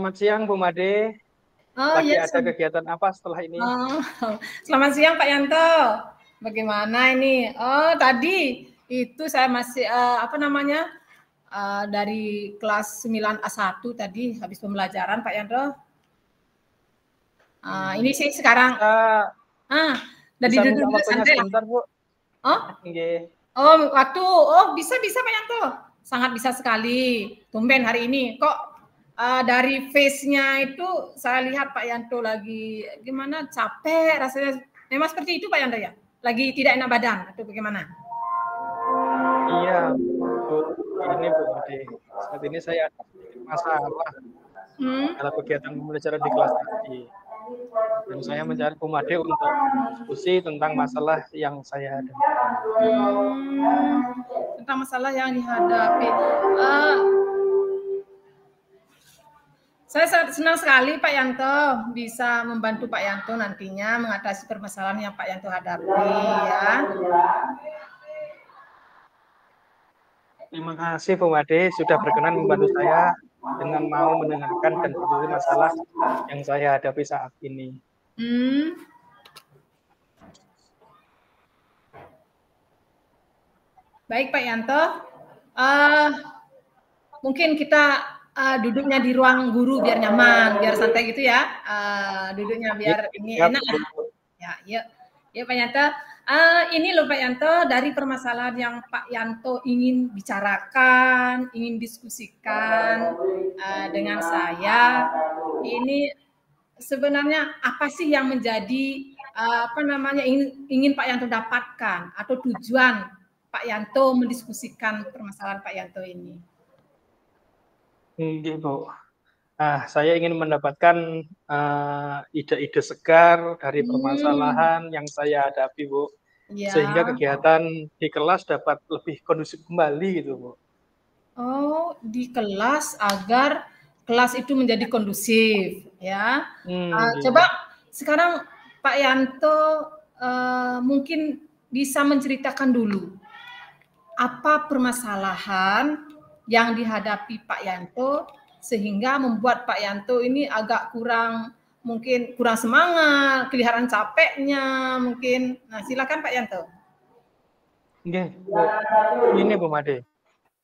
Selamat siang Bu Made. Oh Lagi ya, ada kegiatan apa setelah ini? oh, selamat siang Pak Yanto. Bagaimana ini? Oh tadi itu saya masih apa namanya dari kelas 9A1 tadi habis pembelajaran Pak Yanto. Ini sih sekarang Bisa dari bisa minta duduk-duduk waktunya santai lah. sebentar Bu. Oh, Nggih. bisa Pak Yanto. Sangat bisa sekali. Tumben hari ini kok dari face-nya itu saya lihat Pak Yanto lagi gimana capek rasanya. Memang seperti itu Pak Yanto ya? Lagi tidak enak badan atau bagaimana? Iya Bu. Ini Bu Made. Saat ini saya ada sedikit masalah dalam kegiatan pembelajaran di kelas tadi. Dan saya mencari Bu Made untuk diskusi tentang masalah yang saya hadapi. Tentang masalah yang dihadapi. Saya sangat senang sekali Pak Yanto bisa membantu Pak Yanto nantinya mengatasi permasalahan yang Pak Yanto hadapi ya. Terima kasih Bu Made sudah berkenan membantu saya dengan mau mendengarkan dan berdiskusi masalah yang saya hadapi saat ini. Baik Pak Yanto, mungkin kita duduknya di ruang guru biar nyaman, biar santai gitu ya. Duduknya biar ini Siap, enak Bu. ya. Ya Pak Yanto, ini loh Pak Yanto dari permasalahan yang Pak Yanto ingin bicarakan, ingin diskusikan dengan saya. Ini sebenarnya apa sih yang menjadi apa namanya ingin Pak Yanto dapatkan atau tujuan Pak Yanto mendiskusikan permasalahan Pak Yanto ini? Nggih, Bu. Saya ingin mendapatkan ide-ide segar dari permasalahan yang saya hadapi, Bu. Ya. Sehingga kegiatan di kelas dapat lebih kondusif kembali gitu, Bu. Oh, di kelas agar kelas itu menjadi kondusif, ya. Coba sekarang Pak Yanto mungkin bisa menceritakan dulu apa permasalahan yang dihadapi Pak Yanto sehingga membuat Pak Yanto ini agak mungkin kurang semangat, kelihatan capeknya mungkin. Nah, silakan Pak Yanto. Nggih, Bu. Ini Bu Made.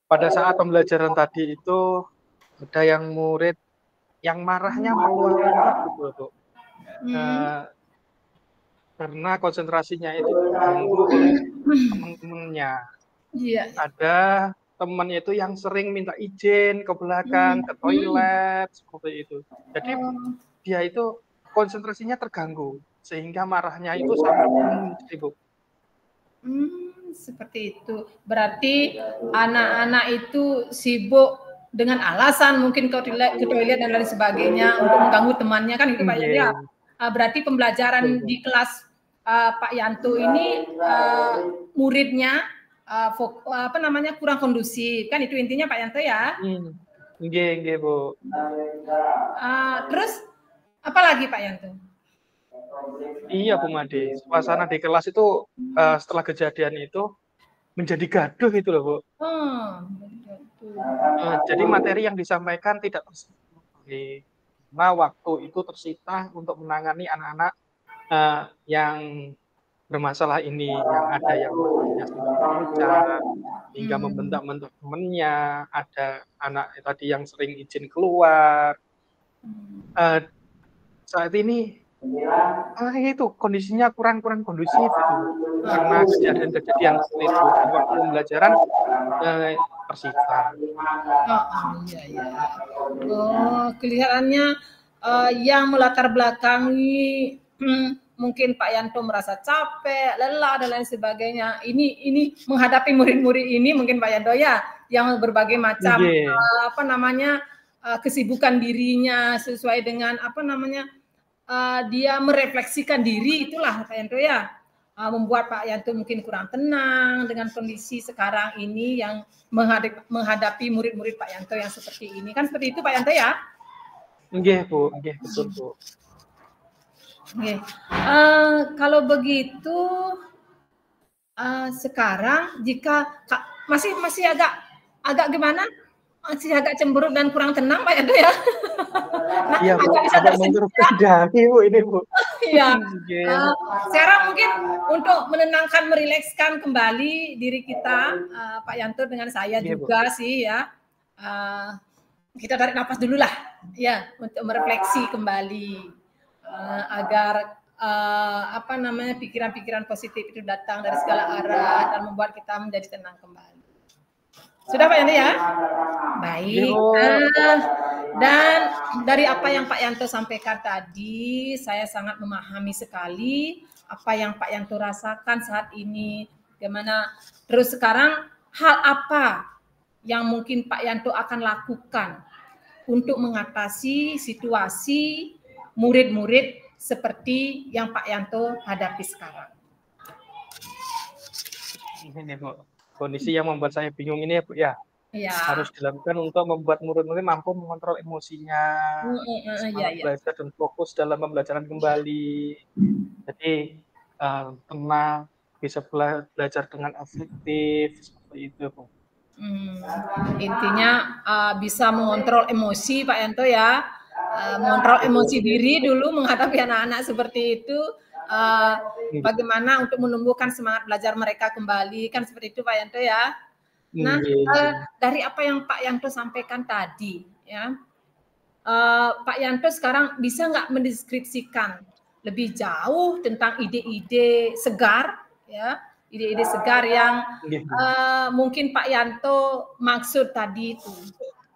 Pada saat pembelajaran tadi itu ada yang murid yang marahnya meluap-luap gitu, Bu. Karena konsentrasinya itu terganggu oleh teman-temannya. Iya. Ada temannya itu yang sering minta izin ke belakang, ke toilet, seperti itu. Jadi dia itu konsentrasinya terganggu, sehingga marahnya itu sampai memuncak, Bu. Seperti itu. Berarti anak-anak itu sibuk dengan alasan mungkin ke toilet dan lain sebagainya untuk mengganggu temannya kan itu Pak Yanto ya. Berarti pembelajaran di kelas Pak Yanto ini muridnya apa namanya kurang kondusif kan itu intinya Pak Yanto ya. Nggih, Bu. Terus apa lagi Pak Yanto? Iya, Bu Made. Suasana di kelas itu setelah kejadian itu menjadi gaduh itu loh, Bu. Jadi materi yang disampaikan tidak tersedia. Nah, waktu itu tersita untuk menangani anak-anak yang bermasalah ini, yang ada yang matanya sampai memuncak, hingga membentak-bentak temannya, ada anak tadi yang sering izin keluar. Saat ini itu kondisinya kurang kondusif itu karena kejadian-kejadian seperti itu dan waktu pembelajaran tersita. Iya. Kelihatannya yang melatar belakangi mungkin Pak Yanto merasa capek, lelah dan lain sebagainya. Ini menghadapi murid-murid ini mungkin Pak Yanto ya yang berbagai macam apa namanya kesibukan dirinya sesuai dengan apa namanya dia merefleksikan diri itulah Pak Yanto ya. Membuat Pak Yanto mungkin kurang tenang dengan kondisi sekarang ini yang menghadapi murid-murid Pak Yanto yang seperti ini. Kan seperti itu Pak Yanto ya? Nggih, Bu. Nggih, betul, Bu. Nggih. Kalau begitu sekarang jika masih agak gimana? masih agak cemberut dan kurang tenang Pak Yanto ya. Nah, iya Bu, agak mengkerdali Bu ini Bu. Iya. Sekarang mungkin untuk menenangkan, merilekskan kembali diri kita, Pak Yanto dengan saya juga sih ya. Kita tarik nafas dulu lah, ya, untuk merefleksi kembali agar apa namanya pikiran-pikiran positif itu datang dari segala arah dan membuat kita menjadi tenang kembali. Sudah Pak Yanto ya? Baik. Dan dari apa yang Pak Yanto sampaikan tadi, saya sangat memahami sekali apa yang Pak Yanto rasakan saat ini. Bagaimana terus sekarang hal apa yang mungkin Pak Yanto akan lakukan untuk mengatasi situasi murid-murid seperti yang Pak Yanto hadapi sekarang? Ini Bu, kondisi yang membuat saya bingung ini ya Bu ya. Ya. Harus dilakukan untuk membuat murid-murid mampu mengontrol emosinya, belajar dan fokus dalam pembelajaran kembali. Jadi tenang, bisa belajar dengan efektif seperti itu, Bu. Intinya bisa mengontrol emosi, Pak Yanto ya, mengontrol emosi diri dulu menghadapi anak-anak seperti itu. Bagaimana untuk menumbuhkan semangat belajar mereka kembali, kan seperti itu Pak Yanto ya. Nah, dari apa yang Pak Yanto sampaikan tadi, ya, Pak Yanto sekarang bisa nggak mendeskripsikan lebih jauh tentang ide-ide segar, ya, ide-ide segar yang mungkin Pak Yanto maksud tadi itu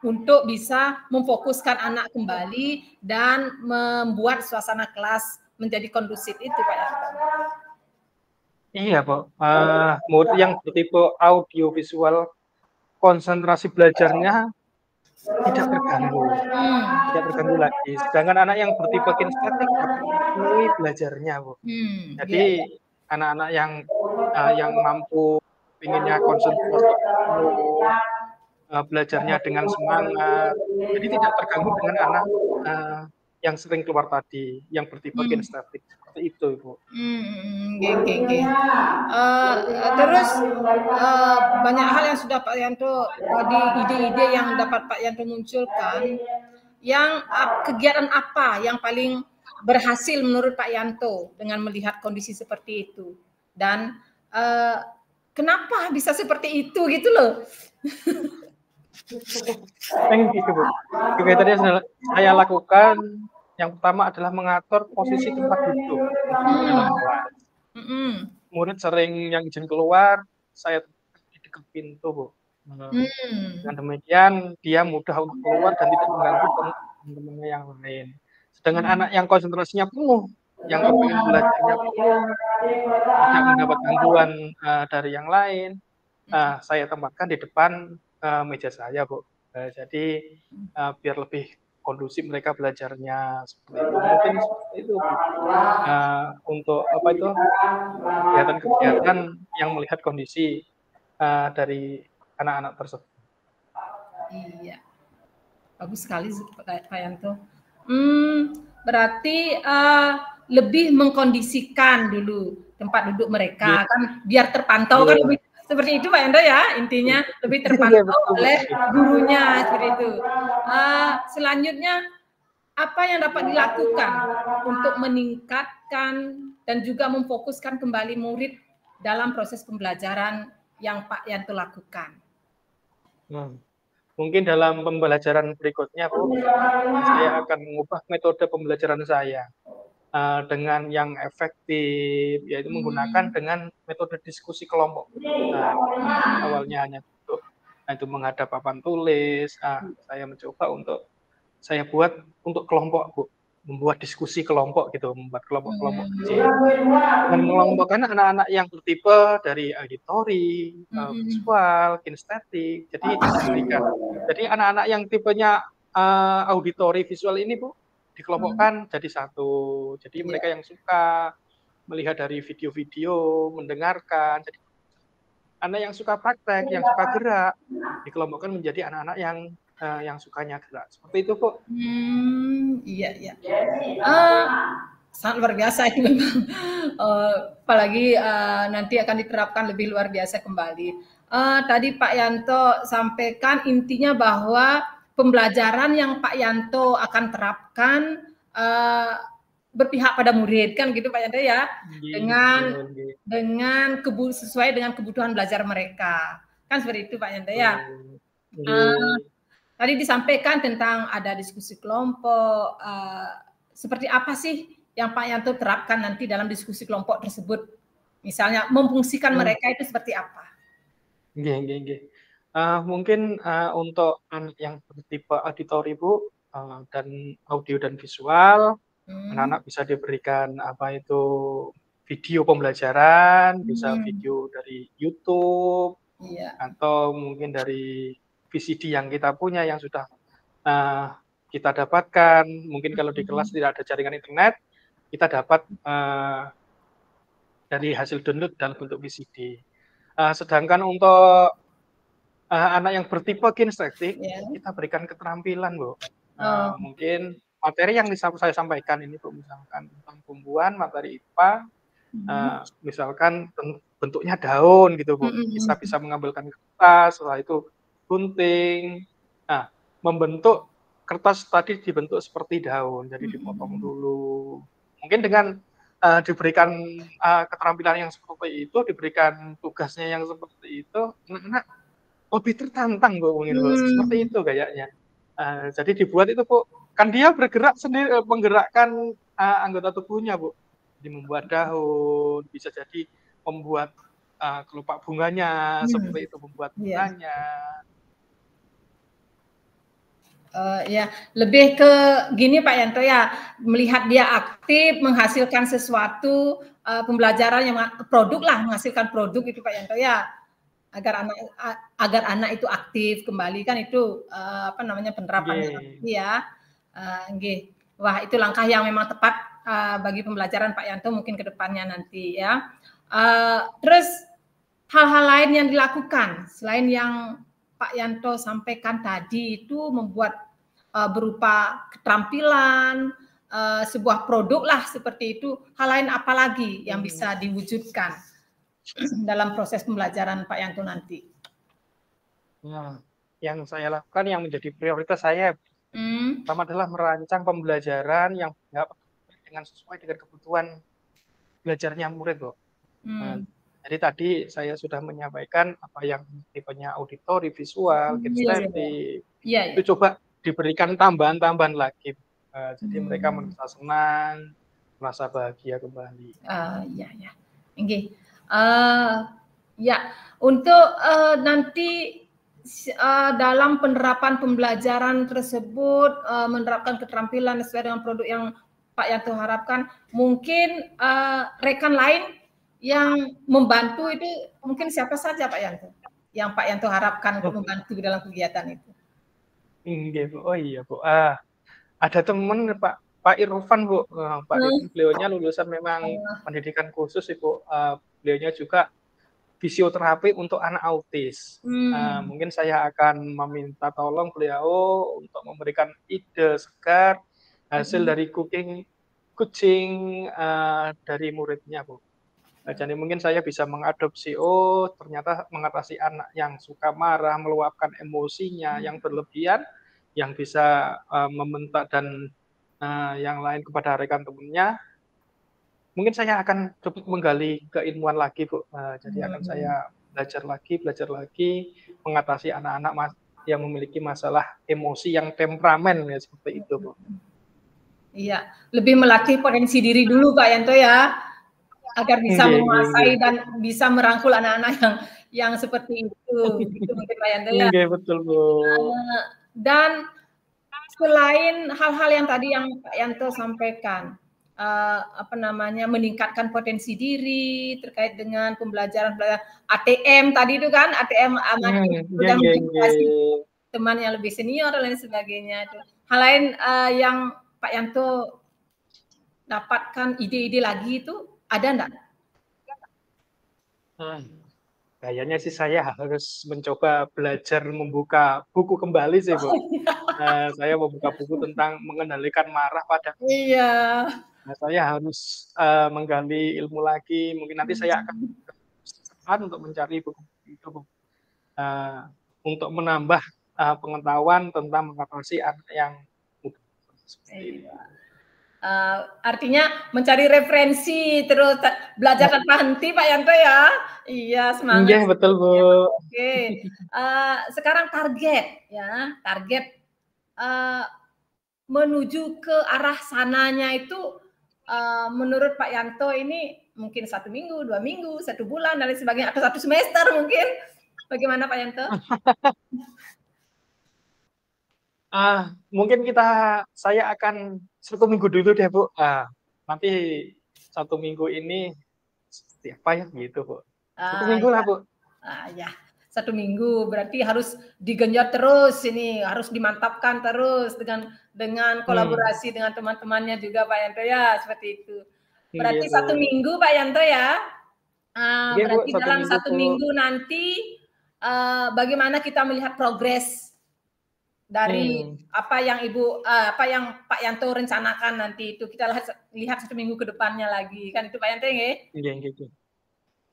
untuk bisa memfokuskan anak kembali dan membuat suasana kelas menjadi kondusif itu, Pak Yanto. Iya, Pak. Murid yang bertipe audiovisual, konsentrasi belajarnya tidak terganggu, tidak terganggu lagi. Sedangkan anak yang bertipe kinestetik dapat memenuhi belajarnya, Bu. Jadi anak-anak yang mampu inginnya konsentrasi penuh, belajarnya dengan semangat, jadi tidak terganggu dengan anak yang sering keluar tadi, yang bertipe kinestetik seperti itu, Bu. Terus banyak hal yang sudah Pak Yanto tadi, ide-ide yang dapat Pak Yanto munculkan, yang kegiatan apa yang paling berhasil menurut Pak Yanto dengan melihat kondisi seperti itu, dan kenapa bisa seperti itu gitu loh. Gitu, Bu. Kegiatan yang saya lakukan yang pertama adalah mengatur posisi tempat duduk dalam kelas. Murid sering yang izin keluar, saya di dekat pintu, Bu. Dengan demikian dia mudah untuk keluar dan tidak mengganggu teman-temannya yang lain. Sedangkan anak yang konsentrasinya penuh, yang ingin belajarnya penuh, tidak mendapat gangguan dari yang lain, saya tempatkan di depan meja saya, Bu. Jadi biar lebih kondusif mereka belajarnya seperti itu. Mungkin seperti itu untuk apa itu kegiatan-kegiatan yang melihat kondisi dari anak-anak tersebut. Iya, bagus sekali Pak Yanto. Berarti lebih mengkondisikan dulu tempat duduk mereka, kan biar terpantau kan lebih seperti itu Pak Yanto ya, intinya lebih terpantau oleh gurunya seperti itu. Selanjutnya apa yang dapat dilakukan untuk meningkatkan dan juga memfokuskan kembali murid dalam proses pembelajaran yang Pak Yanto lakukan? Mungkin dalam pembelajaran berikutnya, Bu, saya akan mengubah metode pembelajaran saya dengan yang efektif, yaitu menggunakan dengan metode diskusi kelompok. Awalnya hanya itu menghadap papan tulis, saya mencoba untuk saya buat untuk kelompok, Bu, membuat diskusi kelompok gitu, membuat kelompok-kelompok kecil. Dan mengelompokkan anak-anak yang bertipe dari auditori, visual, kinestetik. Jadi anak-anak yang tipenya auditori, visual ini, Bu, dikelompokkan jadi satu. Jadi mereka yang suka melihat dari video-video, mendengarkan. Jadi anak yang suka praktek, yang suka gerak, dikelompokkan menjadi anak-anak yang sukanya gerak. Seperti itu, Bu. Iya. Sangat luar biasa ini memang. Apalagi nanti akan diterapkan lebih luar biasa kembali. Tadi Pak Yanto sampaikan intinya bahwa pembelajaran yang Pak Yanto akan terapkan berpihak pada murid, kan gitu Pak Yanto ya, dengan sesuai dengan kebutuhan belajar mereka, kan seperti itu Pak Yanto ya. Tadi disampaikan tentang ada diskusi kelompok, seperti apa sih yang Pak Yanto terapkan nanti dalam diskusi kelompok tersebut, misalnya memfungsikan mereka itu seperti apa? Mungkin untuk yang bertipe auditori Bu, dan audio dan visual, anak-anak bisa diberikan apa itu video pembelajaran, bisa video dari YouTube, atau mungkin dari VCD yang kita punya yang sudah kita dapatkan. Mungkin kalau di kelas tidak ada jaringan internet, kita dapat dari hasil download dalam bentuk VCD. Sedangkan untuk anak yang bertipe kinestetik, kita berikan keterampilan, Bu. Mungkin materi yang saya sampaikan ini, Bu, misalkan tentang tumbuhan, materi IPA, misalkan bentuknya daun gitu, Bu. Kita bisa mengambilkan kertas, setelah itu gunting. Nah, membentuk kertas tadi dibentuk seperti daun, jadi dipotong dulu. Mungkin dengan diberikan keterampilan yang seperti itu, diberikan tugasnya yang seperti itu, anak-anak lebih tertantang, Bu, mungkin, Bu. Seperti itu kayaknya. Jadi dibuat itu, Bu, kan dia bergerak sendiri, menggerakkan anggota tubuhnya, Bu. Jadi membuat daun, bisa jadi membuat kelopak bunganya, seperti itu, membuat bunganya. Ya, lebih ke gini Pak Yanto ya, melihat dia aktif menghasilkan sesuatu, pembelajaran yang produk lah, menghasilkan produk itu Pak Yanto ya, agar anak itu aktif kembali, kan itu apa namanya penerapannya ya. Wah, itu langkah yang memang tepat bagi pembelajaran Pak Yanto mungkin ke depannya nanti ya. Terus hal-hal lain yang dilakukan selain yang Pak Yanto sampaikan tadi itu membuat berupa keterampilan, sebuah produk lah seperti itu. Hal lain apa lagi yang bisa diwujudkan dalam proses pembelajaran Pak Yanto nanti? Yang saya lakukan, yang menjadi prioritas saya, pertama adalah merancang pembelajaran yang dengan sesuai dengan kebutuhan belajarnya murid, Bu. Jadi tadi saya sudah menyampaikan apa yang tipenya auditori, visual, kinestetik, itu coba diberikan tambahan-tambahan lagi. Jadi mereka merasa senang, merasa bahagia kembali. Ya, untuk nanti dalam penerapan pembelajaran tersebut, menerapkan keterampilan sesuai dengan produk yang Pak Yanto harapkan, mungkin rekan lain yang membantu itu mungkin siapa saja Pak Yanto, yang Pak Yanto harapkan untuk membantu dalam kegiatan itu? Oh iya, Bu. Ada teman Pak Irfan, Bu. Pak Irfan, beliaunya lulusan memang pendidikan khusus, Ibu. Beliaunya juga fisioterapi untuk anak autis. Mungkin saya akan meminta tolong beliau untuk memberikan ide segar hasil dari kucing dari muridnya, Bu. Jadi mungkin saya bisa mengadopsi, ternyata mengatasi anak yang suka marah, meluapkan emosinya yang berlebihan, yang bisa membentak dan yang lain kepada rekan temannya. Mungkin saya akan coba menggali keilmuan lagi, Bu. Jadi akan saya belajar lagi mengatasi anak-anak yang memiliki masalah emosi yang temperamen, ya, seperti itu, Bu. Iya, lebih melatih potensi diri dulu Pak Yanto ya, agar bisa menguasai dan bisa merangkul anak-anak yang seperti itu. Gitu mungkin Pak Yanto ya. Betul, Bu. Dan selain hal-hal yang tadi yang Pak Yanto sampaikan, apa namanya, meningkatkan potensi diri terkait dengan pembelajaran ATM tadi itu kan, ATM sudah motivasi teman yang lebih senior dan lain sebagainya itu. Hal lain yang Pak Yanto dapatkan ide-ide lagi itu ada enggak? Kayaknya sih saya harus mencoba belajar membuka buku kembali sih, Bu. Saya membuka buku tentang mengendalikan marah pada. Nah, saya harus menggali ilmu lagi. Mungkin nanti saya akan untuk mencari buku itu, Bu. untuk menambah pengetahuan tentang mengatasi anak yang muda seperti ini. Artinya mencari referensi terus belajar tanpa henti Pak Yanto ya. Iya, semangat. Iya, betul Bu. Oke. Sekarang target ya, target menuju ke arah sananya itu menurut Pak Yanto ini mungkin 1 minggu, 2 minggu, 1 bulan dan lain sebagainya atau 1 semester mungkin. Bagaimana Pak Yanto? Mungkin saya akan 1 minggu dulu deh Bu. Nanti 1 minggu ini seperti apa ya gitu Bu. 1 minggu lah Bu. Ya, 1 minggu berarti harus digenjot terus ini, harus dimantapkan terus dengan kolaborasi dengan teman-temannya juga Pak Yanto ya, seperti itu. Berarti 1 minggu Pak Yanto ya. Berarti Bu, dalam 1 minggu nanti bagaimana kita melihat progres dari apa yang Pak Yanto rencanakan nanti itu, kita lihat 1 minggu ke depannya lagi kan itu Pak Yanto ya. Iya gitu.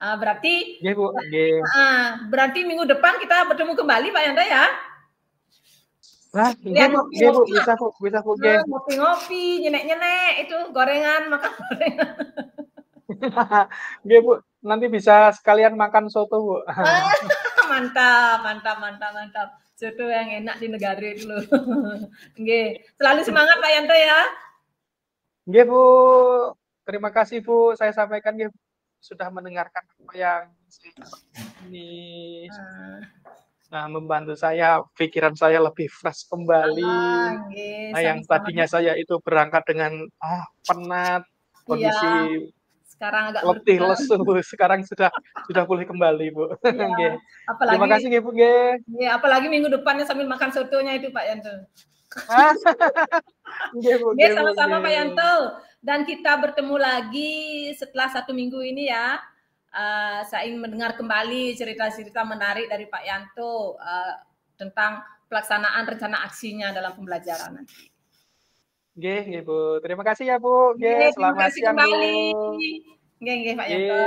Berarti Bu, berarti minggu depan kita bertemu kembali Pak Yanto ya. Iya Bu, bisa Bu. Ngopi-ngopi, nyenek-nyenek itu gorengan, makan gorengan. Iya Bu, nanti bisa sekalian makan soto Bu. Mantap. Soto yang enak di negara itu loh. Nggih, selalu semangat Pak Yanto ya. Nggih Bu, terima kasih Bu, saya sampaikan nggih sudah mendengarkan apa yang ini membantu saya, pikiran saya lebih fresh kembali. Yang tadinya saya itu berangkat dengan penat, kondisi sekarang agak letih lesu, sekarang sudah pulih kembali Bu. Ya, terima kasih Bu. Ya, apalagi minggu depannya sambil makan sotonya itu Pak Yanto. Sama-sama Pak Yanto. Dan kita bertemu lagi setelah 1 minggu ini ya. Saya ingin mendengar kembali cerita-cerita menarik dari Pak Yanto tentang pelaksanaan rencana aksinya dalam pembelajaran nanti. Nggih Bu. Terima kasih ya Bu. Selamat siang kembali. Nggih Pak Yanto.